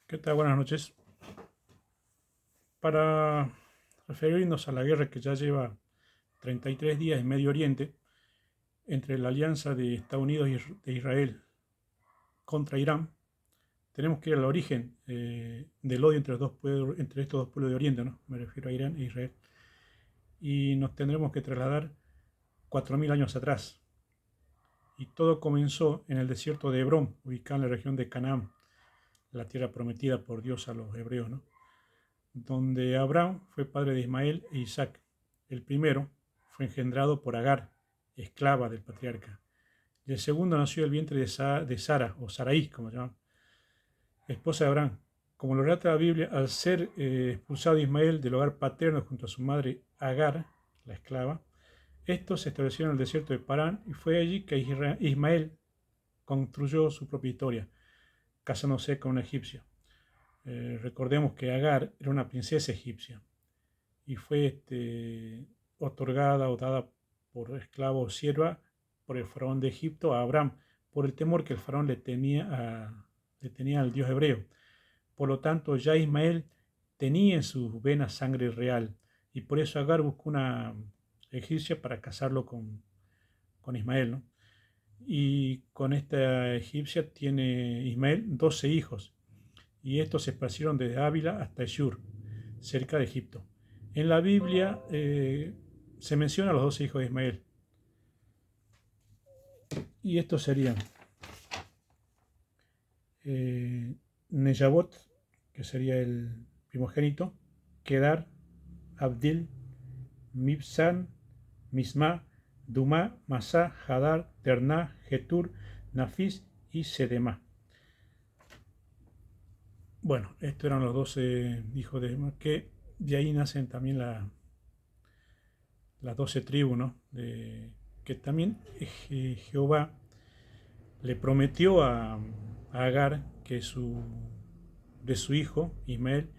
¿Qué tal? Buenas noches. Para referirnos a la guerra que ya lleva 33 días en Medio Oriente entre la alianza de Estados Unidos y de Israel contra Irán, tenemos que ir al origen del odio entre, los dos pueblos, entre estos dos pueblos de Oriente, ¿no? Me refiero a Irán e Israel. Y nos tendremos que trasladar 4.000 años atrás. Y todo comenzó en el desierto de Hebrón, ubicado en la región de Canaán, la tierra prometida por Dios a los hebreos, ¿no? Donde Abraham fue padre de Ismael e Isaac. El primero fue engendrado por Agar, esclava del patriarca, y el segundo nació del vientre de Sara, o Sarai, como se llama, esposa de Abraham. Como lo relata la Biblia, al ser expulsado Ismael del hogar paterno junto a su madre Agar, la esclava, estos se establecieron en el desierto de Parán y fue allí que Ismael construyó su propia historia, casándose con un egipcio. Recordemos que Agar era una princesa egipcia y fue otorgada o dada por esclavo o sierva por el faraón de Egipto a Abraham, por el temor que el faraón le tenía al Dios hebreo. Por lo tanto, ya Ismael tenía en sus venas sangre real, y por eso Agar buscó una egipcia para casarlo con Ismael, ¿no? Y con esta egipcia tiene Ismael 12 hijos, y estos se esparcieron desde Ávila hasta Eshur, cerca de Egipto. En la Biblia se menciona a los 12 hijos de Ismael, y estos serían eh, Neyabot, que sería el primogénito, Kedar, Abdil, Mibsan, Misma, Dumá, Masá, Hadar, Terná, Getur, Nafis y Sedema. Bueno, estos eran los 12 hijos de Ismael, que de ahí nacen también las 12 tribus, ¿no? Que también Jehová le prometió a Agar que de su hijo, Ismael,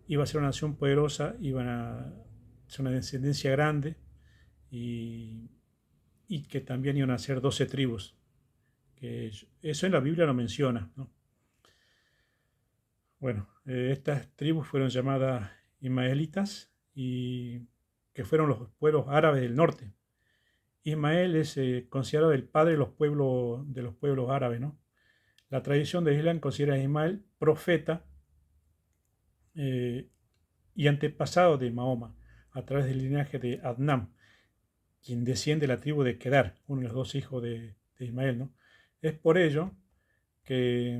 iba a ser una nación poderosa, iban a ser una descendencia grande y, y que también iban a ser 12 tribus. Que eso en la Biblia lo menciona, ¿no? Bueno, estas tribus fueron llamadas ismaelitas y que fueron los pueblos árabes del norte. Ismael es considerado el padre de los pueblos árabes, ¿no? La tradición de Islam considera a Ismael profeta eh, y antepasado de Mahoma a través del linaje de Adnam, quien desciende de la tribu de Kedar, uno de los dos hijos de Ismael, ¿no? Es por ello que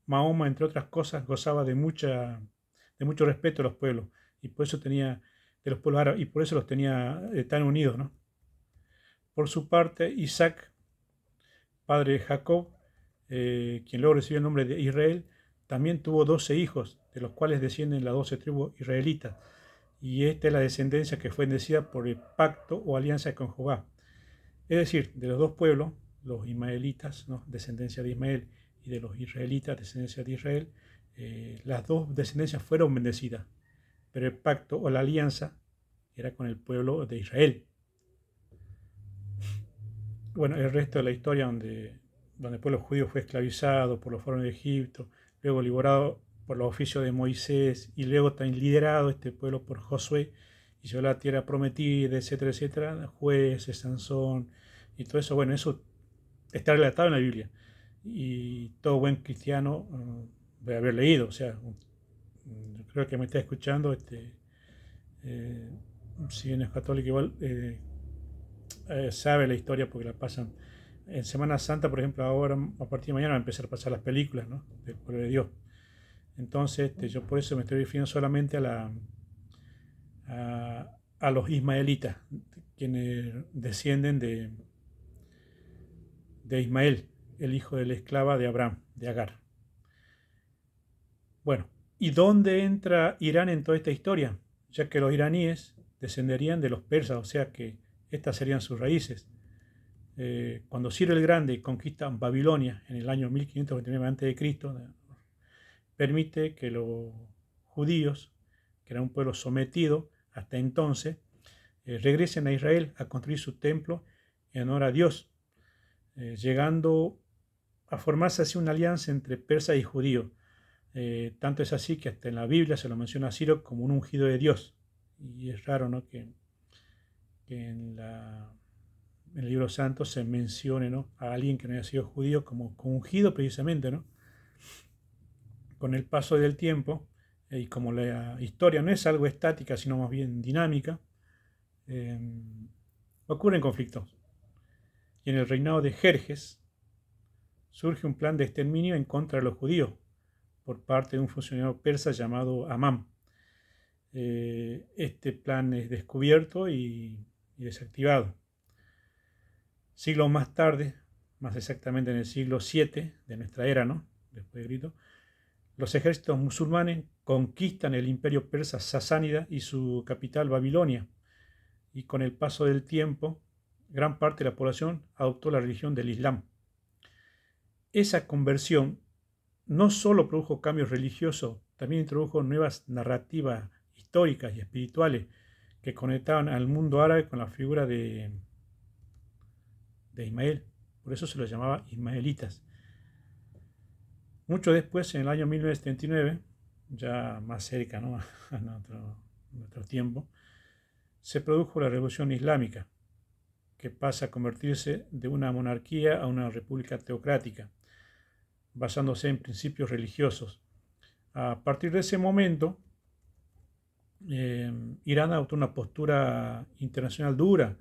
Mahoma, entre otras cosas, gozaba de mucho respeto a los pueblos y por eso tenía de los pueblos árabes y por eso los tenía tan unidos, ¿no? Por su parte, Isaac, padre de Jacob, quien luego recibió el nombre de Israel, también tuvo 12 hijos, de los cuales descienden las 12 tribus israelitas. Y esta es la descendencia que fue bendecida por el pacto o alianza con Jehová. Es decir, de los dos pueblos, los ismaelitas, ¿no? Descendencia de Ismael, y de los israelitas, descendencia de Israel, las dos descendencias fueron bendecidas, pero el pacto o la alianza era con el pueblo de Israel. Bueno, el resto de la historia donde el pueblo judío fue esclavizado por los faraones de Egipto, luego liberado por los oficios de Moisés y luego también liderado este pueblo por Josué y llegó a la tierra prometida, etcétera, etcétera, jueces, Sansón y todo eso, bueno, eso está relatado en la Biblia y todo buen cristiano debe haber leído, o sea, creo que me está escuchando, eh, si bien es católico igual, sabe la historia porque la pasan en Semana Santa, por ejemplo, ahora a partir de mañana van a empezar a pasar las películas, ¿no? Del pueblo de Dios. Entonces, yo por eso me estoy refiriendo solamente a los ismaelitas, quienes descienden de Ismael, el hijo de la esclava de Abraham, de Agar. Bueno, ¿y dónde entra Irán en toda esta historia? Ya que los iraníes descenderían de los persas, o sea que estas serían sus raíces. Cuando Ciro el Grande conquista Babilonia en el año 1529 a.C., permite que los judíos, que era un pueblo sometido hasta entonces, regresen a Israel a construir su templo en honor a Dios, llegando a formarse así una alianza entre persas y judíos. Tanto es así que hasta en la Biblia se lo menciona a Ciro como un ungido de Dios. Y es raro, ¿no?, que en el libro santo se mencione, ¿no?, a alguien que no haya sido judío como ungido precisamente, ¿no? Con el paso del tiempo, y como la historia no es algo estática, sino más bien dinámica, eh, ocurren conflictos. Y en el reinado de Jerjes surge un plan de exterminio en contra de los judíos por parte de un funcionario persa llamado Amán. Este plan es descubierto y desactivado. Siglos más tarde, más exactamente en el siglo VII de nuestra era, ¿no?, después de Cristo, los ejércitos musulmanes conquistan el imperio persa sasánida y su capital Babilonia, y con el paso del tiempo, gran parte de la población adoptó la religión del Islam. Esa conversión no solo produjo cambios religiosos, también introdujo nuevas narrativas históricas y espirituales que conectaban al mundo árabe con la figura de Ismael. Por eso se los llamaba ismaelitas. Mucho después, en el año 1979, ya más cerca, ¿no?, a nuestro tiempo, se produjo la Revolución Islámica, que pasa a convertirse de una monarquía a una república teocrática, basándose en principios religiosos. A partir de ese momento, Irán adoptó una postura internacional dura,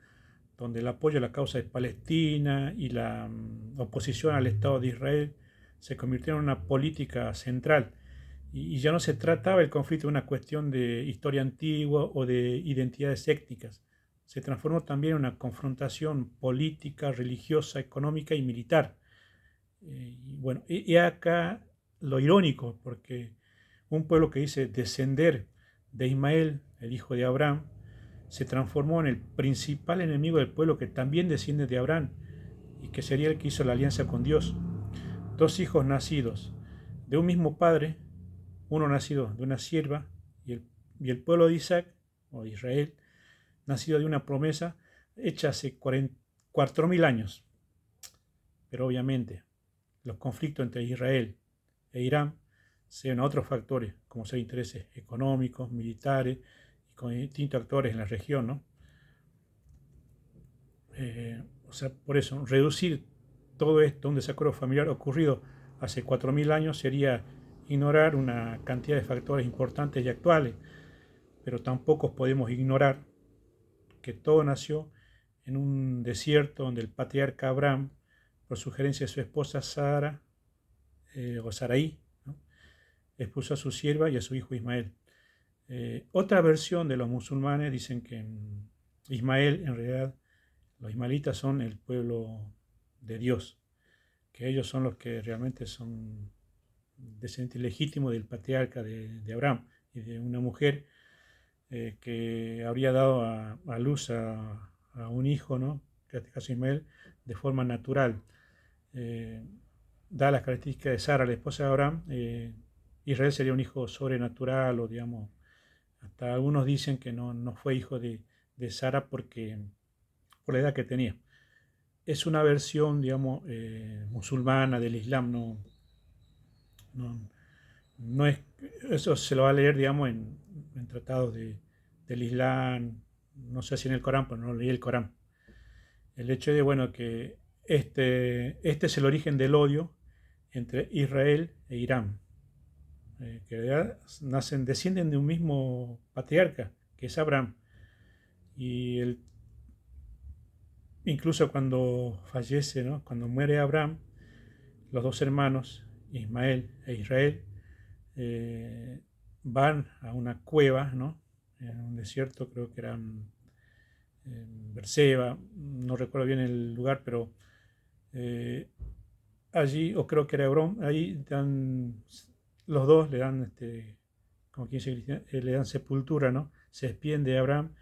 donde el apoyo a la causa de Palestina y la oposición al Estado de Israel se convirtieron en una política central. Y ya no se trataba el conflicto de una cuestión de historia antigua o de identidades étnicas. Se transformó también en una confrontación política, religiosa, económica y militar. Y bueno, y acá lo irónico, porque un pueblo que dice descender de Ismael, el hijo de Abraham, se transformó en el principal enemigo del pueblo que también desciende de Abraham y que sería el que hizo la alianza con Dios. Dos hijos nacidos de un mismo padre, uno nacido de una sierva y el pueblo de Isaac o de Israel, nacido de una promesa hecha hace 4.000 años. Pero obviamente los conflictos entre Israel e Irán se deben a otros factores, como ser intereses económicos, militares y con distintos actores en la región, ¿no? O sea, por eso, reducir todo esto a un desacuerdo familiar ocurrido hace 4.000 años sería ignorar una cantidad de factores importantes y actuales, pero tampoco podemos ignorar que todo nació en un desierto donde el patriarca Abraham, por sugerencia de su esposa Sara, o Sarai, ¿no?, expuso a su sierva y a su hijo Ismael. Otra versión de los musulmanes dicen que Ismael, en realidad, los ismaelitas son el pueblo de Dios, que ellos son los que realmente son descendientes legítimos del patriarca de Abraham y de una mujer que habría dado a luz a un hijo, ¿no?, que en este caso Ismael, de forma natural. Da las características de Sara, la esposa de Abraham, Israel sería un hijo sobrenatural, o digamos, hasta algunos dicen que no fue hijo de Sara por la edad que tenía. Es una versión, digamos, musulmana del Islam, no, no es, eso se lo va a leer, digamos, en tratados del Islam, no sé si en el Corán, pero no leí el Corán. El hecho de, bueno, que este es el origen del odio entre Israel e Irán, que descienden de un mismo patriarca, que es Abraham. Y incluso cuando fallece, ¿no?, cuando muere Abraham, los dos hermanos, Ismael e Israel, van a una cueva, ¿no?, en un desierto, creo que era en Berseba, no recuerdo bien el lugar, pero allí, o creo que era Hebrón, ahí los dos le dan, como quien dice, le dan sepultura, ¿no? Se despiden de Abraham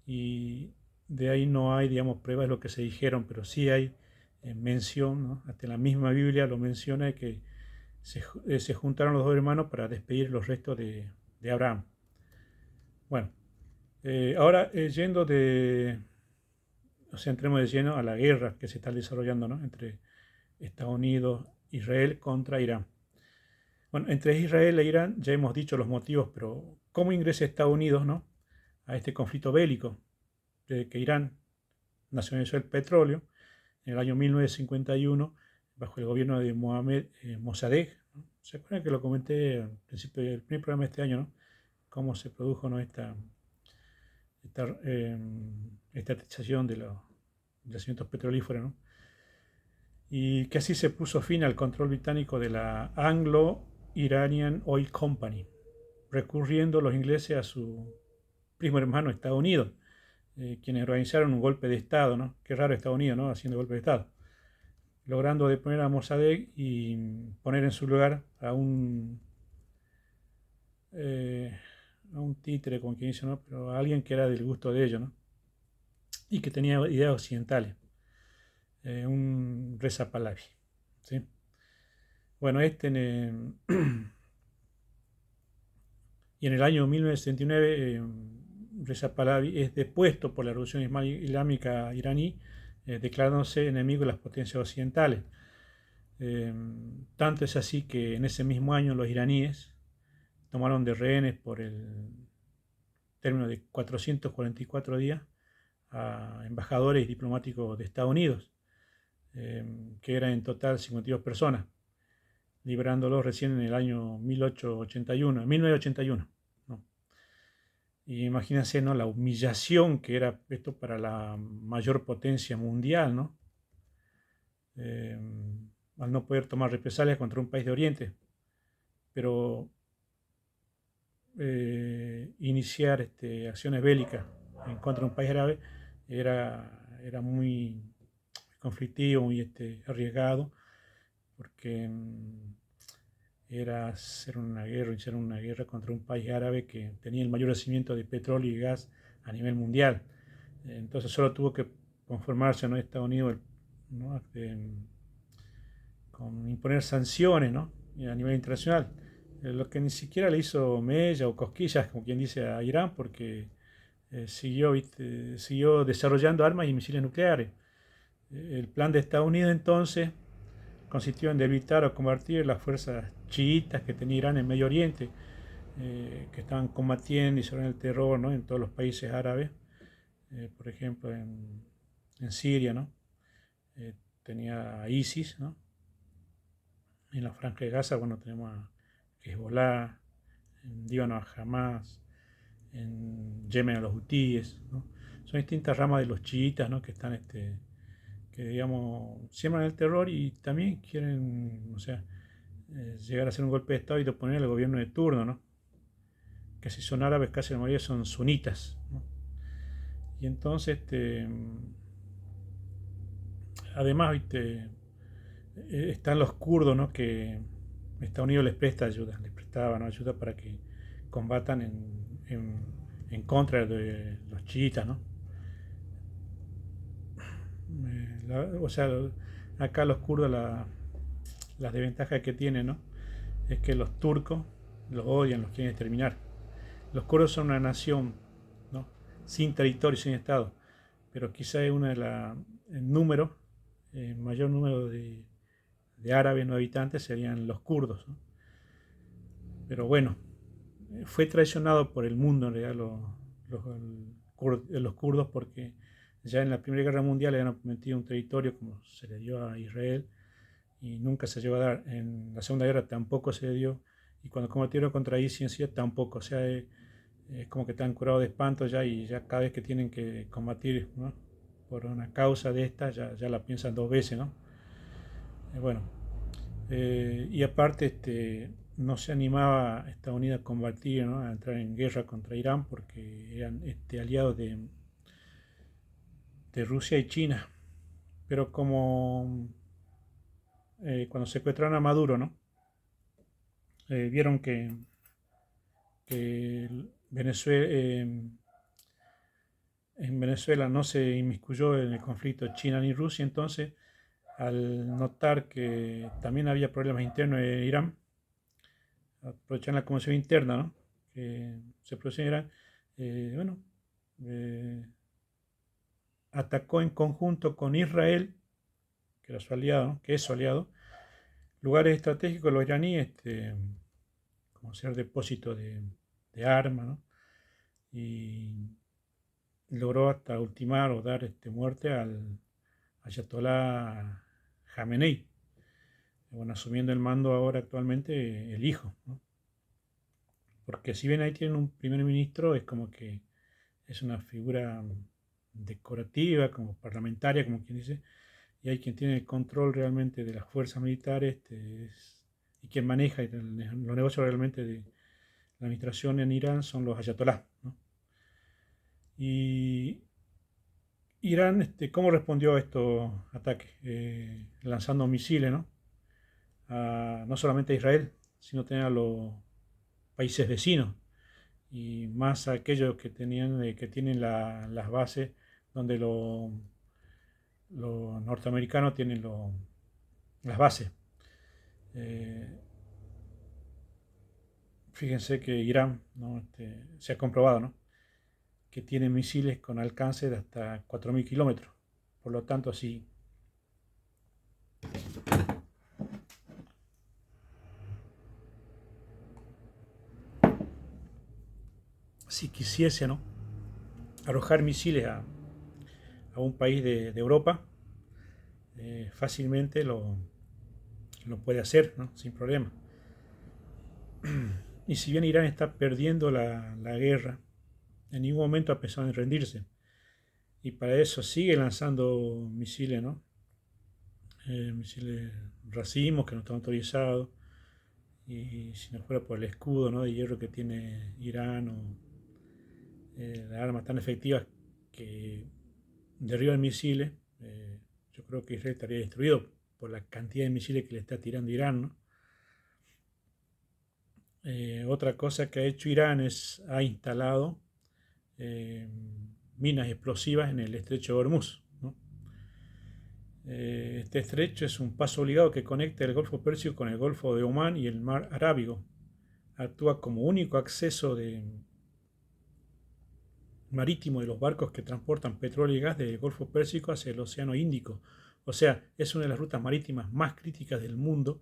y de ahí no hay, digamos, pruebas de lo que se dijeron, pero sí hay mención, ¿no? Hasta la misma Biblia lo menciona, que se juntaron los dos hermanos para despedir los restos de Abraham. Bueno, ahora o sea, entremos de lleno a la guerra que se está desarrollando, ¿no?, entre Estados Unidos, Israel contra Irán. Bueno, entre Israel e Irán ya hemos dicho los motivos, pero ¿cómo ingresa Estados Unidos, ¿no?, a este conflicto bélico? Desde que Irán nacionalizó el petróleo en el año 1951, bajo el gobierno de Mohamed Mossadegh, ¿no? ¿Se acuerdan que lo comenté al principio del primer programa de este año, ¿no? Cómo se produjo, ¿no?, esta estatización de los yacimientos petrolíferos, ¿no? Y que así se puso fin al control británico de la Anglo-Iranian Oil Company, recurriendo los ingleses a su primo hermano Estados Unidos, quienes organizaron un golpe de Estado, ¿no? Qué raro Estados Unidos, ¿no?, haciendo golpe de Estado, logrando deponer a Mossadegh y poner en su lugar eh, a un títere, como quien dice, ¿no?, pero a alguien que era del gusto de ellos, ¿no?, y que tenía ideas occidentales, un Reza Pahlavi, ¿sí? Bueno, y en el año 1979 Reza Pahlavi es depuesto por la Revolución Islámica iraní, declarándose enemigo de las potencias occidentales. Tanto es así que en ese mismo año los iraníes tomaron de rehenes por el término de 444 días a embajadores y diplomáticos de Estados Unidos, que eran en total 52 personas, liberándolos recién en el año 1981. ¿No? Y imagínense, ¿no?, la humillación que era esto para la mayor potencia mundial, ¿no? Eh, al no poder tomar represalias contra un país de Oriente, pero iniciar acciones bélicas en contra de un país árabe era muy conflictivo, muy arriesgado, porque era iniciar una guerra contra un país árabe que tenía el mayor yacimiento de petróleo y gas a nivel mundial. Entonces solo tuvo que conformarse, ¿no?, Estados Unidos, ¿no?, con imponer sanciones, ¿no?, a nivel internacional, lo que ni siquiera le hizo mella o cosquillas, como quien dice, a Irán, porque siguió desarrollando armas y misiles nucleares. El plan de Estados Unidos entonces consistió en debilitar o combatir las fuerzas chiitas que tenía Irán en Medio Oriente, que estaban combatiendo y sobre el terror, ¿no?, en todos los países árabes, por ejemplo en Siria, ¿no? Tenía a ISIS, ¿no? En la Franja de Gaza, bueno, tenemos a Hezbollah, en Líbano a Hamas, en Yemen a los hutíes, ¿no? Son distintas ramas de los chiitas, ¿no?, que están, que digamos, siembran el terror y también quieren, o sea, llegar a hacer un golpe de Estado y oponer al gobierno de turno, ¿no? Que si son árabes, casi la mayoría son sunitas, ¿no? Y entonces, además, ¿viste? Están los kurdos, ¿no?, que Estados Unidos les presta ayuda, les prestaba, ¿no?, ayuda para que combatan en contra de los chiitas, ¿no? O sea, acá los kurdos, las desventajas que tienen, ¿no?, es que los turcos los odian, los quieren exterminar. Los kurdos son una nación, ¿no?, sin territorio, sin estado, pero quizá es una de el número, el mayor número de árabes no habitantes serían los kurdos, ¿no? Pero bueno, fue traicionado por el mundo en realidad los kurdos, porque ya en la Primera Guerra Mundial le habían prometido un territorio como se le dio a Israel y nunca se llegó a dar. En la Segunda Guerra tampoco se le dio, y cuando combatieron contra ISIS en Siria tampoco. O sea, es como que están curados de espanto ya, y ya cada vez que tienen que combatir, ¿no?, por una causa de esta, ya la piensan dos veces, ¿no? Bueno, y aparte no se animaba Estados Unidos a combatir, ¿no?, a entrar en guerra contra Irán, porque eran aliados de Rusia y China. Pero como cuando secuestraron a Maduro, ¿no?, vieron que Venezuela, en Venezuela no se inmiscuyó en el conflicto China ni Rusia. Entonces, al notar que también había problemas internos en Irán, aprovechan la conmoción interna, ¿no?, que se produce en Irán, bueno, eh, atacó en conjunto con Israel, que era su aliado, ¿no?, que es su aliado, lugares estratégicos de los iraníes, como ser depósito de armas, ¿no? Y logró hasta ultimar o dar muerte al Ayatolá Jamenei, bueno, asumiendo el mando ahora actualmente el hijo, ¿no? Porque si bien ahí tienen un primer ministro, es como que es una figura decorativa, como parlamentaria, como quien dice, y hay quien tiene el control realmente de las fuerzas militares y quien maneja los negocios realmente de la administración en Irán son los ayatolás, ¿no? Y Irán, ¿cómo respondió a estos ataques? Lanzando misiles, ¿no? No solamente a Israel, sino también a los países vecinos y más a aquellos que que tienen las bases donde los norteamericanos tienen las bases. Eh, Fíjense que Irán, ¿no? Se ha comprobado, ¿no? Que tiene misiles con alcance de hasta 4.000 kilómetros. Por lo tanto, si quisiese, ¿no?, arrojar misiles a un país de Europa, fácilmente lo puede hacer, ¿no?, sin problema. Y si bien Irán está perdiendo la guerra, en ningún momento ha pensado en rendirse. Y para eso sigue lanzando misiles, ¿no? Misiles racimos que no están autorizados. Y si no fuera por el escudo, ¿no?, de hierro que tiene Irán o las armas tan efectivas que derriban misiles, yo creo que Israel estaría destruido por la cantidad de misiles que le está tirando Irán, ¿no? Otra cosa que ha hecho Irán ha instalado eh, minas explosivas en el estrecho de Hormuz, ¿no? Este estrecho es un paso obligado que conecta el Golfo Pérsico con el Golfo de Omán y el Mar Arábigo. Actúa como único acceso marítimo de los barcos que transportan petróleo y gas desde el Golfo Pérsico hacia el Océano Índico. O sea, es una de las rutas marítimas más críticas del mundo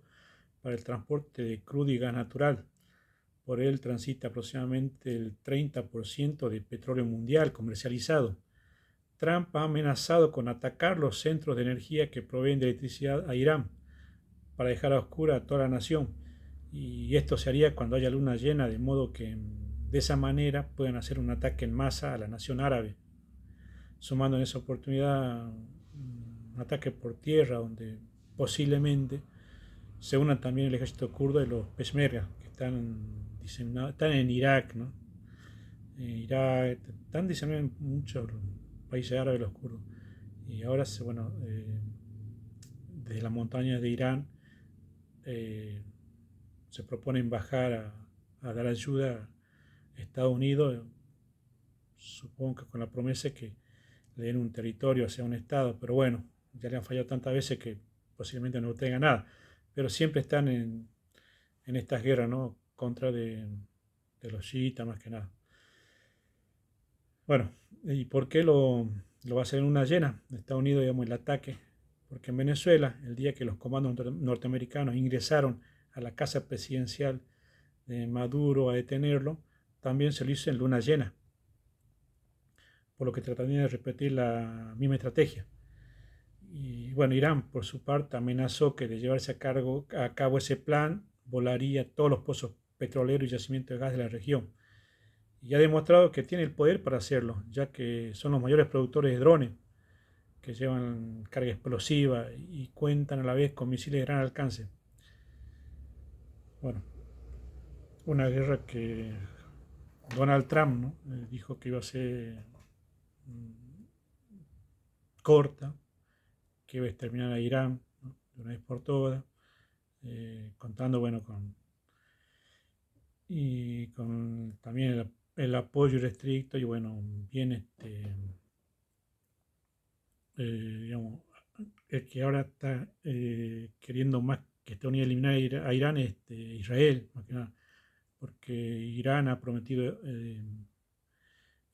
para el transporte de crudo y gas natural. Por él transita aproximadamente el 30% del petróleo mundial comercializado. Trump ha amenazado con atacar los centros de energía que proveen de electricidad a Irán para dejar a oscura a toda la nación. Y esto se haría cuando haya luna llena, de modo que de esa manera puedan hacer un ataque en masa a la nación árabe, sumando en esa oportunidad un ataque por tierra donde posiblemente se unan también el ejército kurdo de los Peshmerga, que están en Irak, ¿no? Irak, están diseminados en muchos países árabes los kurdos. Y ahora, bueno, desde las montañas de Irán se proponen bajar a dar ayuda a Estados Unidos, supongo que con la promesa de que le den un territorio hacia un Estado, pero bueno, ya le han fallado tantas veces que posiblemente no tenga nada, pero siempre están en estas guerras, ¿no?, contra de los chiitas más que nada. Bueno, ¿y por qué lo va a hacer en una llena? Estados Unidos, digamos, el ataque, porque en Venezuela, el día que los comandos norteamericanos ingresaron a la casa presidencial de Maduro a detenerlo, también se lo hizo en luna llena, por lo que tratarían de repetir la misma estrategia. Y bueno, Irán, por su parte, amenazó que de llevarse a cabo ese plan, volaría todos los pozos petroleros y yacimientos de gas de la región. Y ha demostrado que tiene el poder para hacerlo, ya que son los mayores productores de drones, que llevan carga explosiva y cuentan a la vez con misiles de gran alcance. Bueno, una guerra que Donald Trump, ¿no?, dijo que iba a ser corta, que iba a exterminar a Irán, ¿no?, de una vez por todas, contando, bueno, con también el apoyo irrestricto y, bueno, bien, digamos, el que ahora está queriendo más que Estados Unidos eliminar a Irán es Israel, más que nada, porque Irán ha prometido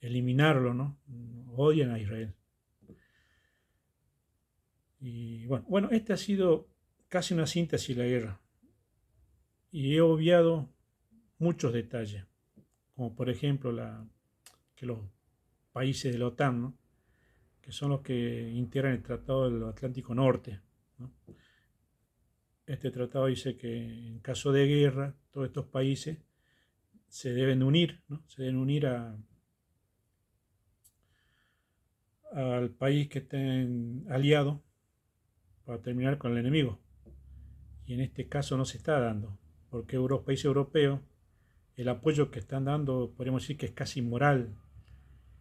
eliminarlo, ¿no? Odian a Israel. Y bueno, ha sido casi una síntesis de la guerra. Y he obviado muchos detalles, como por ejemplo que los países de la OTAN, ¿no? Que son los que integran el Tratado del Atlántico Norte, ¿no? Este tratado dice que en caso de guerra, todos estos países se deben unir, ¿no? Se deben unir al país que estén aliado para terminar con el enemigo. Y en este caso no se está dando, porque los países europeos, el apoyo que están dando, podríamos decir que es casi moral.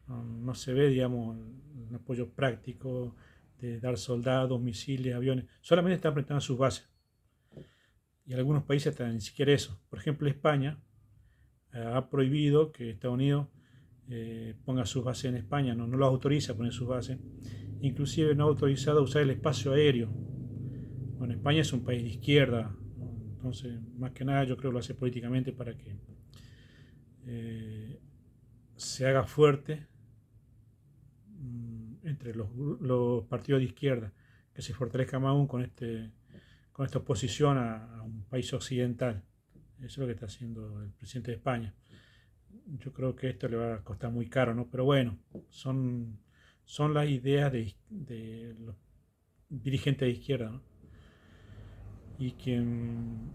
No se ve, digamos, un apoyo práctico de dar soldados, misiles, aviones. Solamente están prestando sus bases. Y algunos países hasta ni siquiera eso. Por ejemplo, España ha prohibido que Estados Unidos ponga sus bases en España, no los autoriza a poner sus bases. Inclusive no ha autorizado a usar el espacio aéreo. Bueno, España es un país de izquierda, ¿no? Entonces, más que nada, yo creo que lo hace políticamente para que eh, se haga fuerte entre los partidos de izquierda, que se fortalezca más aún con esta oposición a un país occidental. Eso es lo que está haciendo el presidente de España. Yo creo que esto le va a costar muy caro, ¿no? Pero bueno, son las ideas de los dirigentes de izquierda, ¿no? Y quien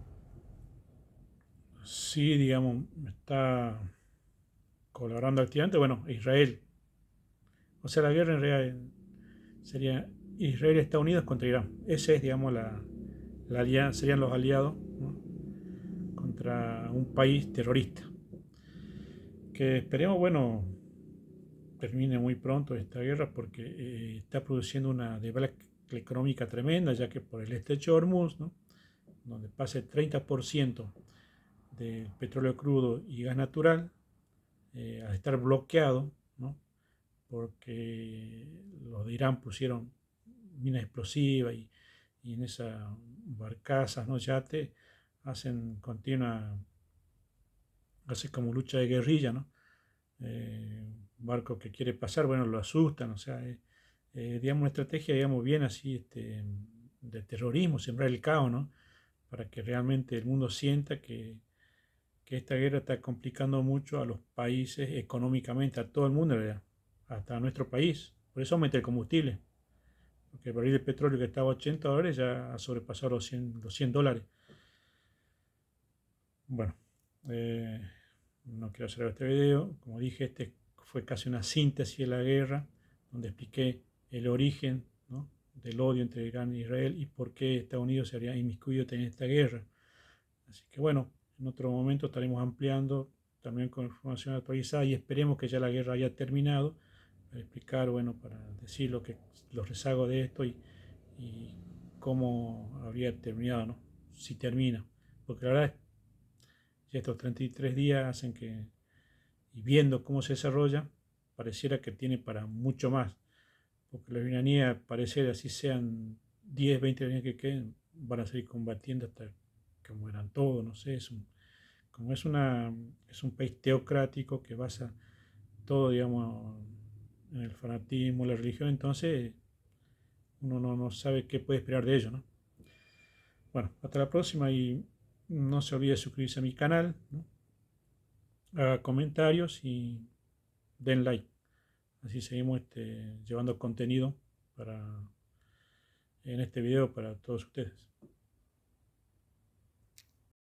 sí, digamos, está colaborando activamente, bueno, Israel. O sea, la guerra en realidad sería Israel y Estados Unidos contra Irán. Ese es, digamos, la alianza, serían los aliados, ¿no? Contra un país terrorista. Que esperemos, bueno, termine muy pronto esta guerra porque está produciendo una debacle económica tremenda, ya que por el estrecho de Hormuz, ¿no? Donde pasa el 30% del petróleo crudo y gas natural, al estar bloqueado, ¿no? Porque los de Irán pusieron minas explosivas y en esas barcazas, ¿no? Yates, hacen continua, hace como lucha de guerrilla, ¿no? Barco que quiere pasar, bueno, lo asustan, o sea, digamos, una estrategia, digamos, bien así, de terrorismo, sembrar el caos, ¿no? Para que realmente el mundo sienta que esta guerra está complicando mucho a los países económicamente, a todo el mundo, ¿verdad? Hasta a nuestro país. Por eso aumenta el combustible, porque el barril de petróleo que estaba a $80 ya ha sobrepasado los 100 dólares. Bueno, eh, no quiero hacer este video. Como dije, este fue casi una síntesis de la guerra, donde expliqué el origen, ¿no? Del odio entre Irán e Israel y por qué Estados Unidos se habría inmiscuido en esta guerra. Así que bueno, en otro momento estaremos ampliando también con información actualizada y esperemos que ya la guerra haya terminado, para explicar, bueno, para decir los rezagos de esto y cómo habría terminado, ¿no? Si termina. Porque la verdad es que estos 33 días hacen que, y viendo cómo se desarrolla, pareciera que tiene para mucho más. Porque los iraníes, parecer así sean 10, 20 años que queden, van a seguir combatiendo hasta que mueran todos, no sé, como es un país teocrático que basa todo, digamos, en el fanatismo, la religión, entonces uno no sabe qué puede esperar de ellos, ¿no? Bueno, hasta la próxima y no se olvide suscribirse a mi canal, ¿no? Haga comentarios y den like. Así seguimos llevando contenido para, en este video para todos ustedes.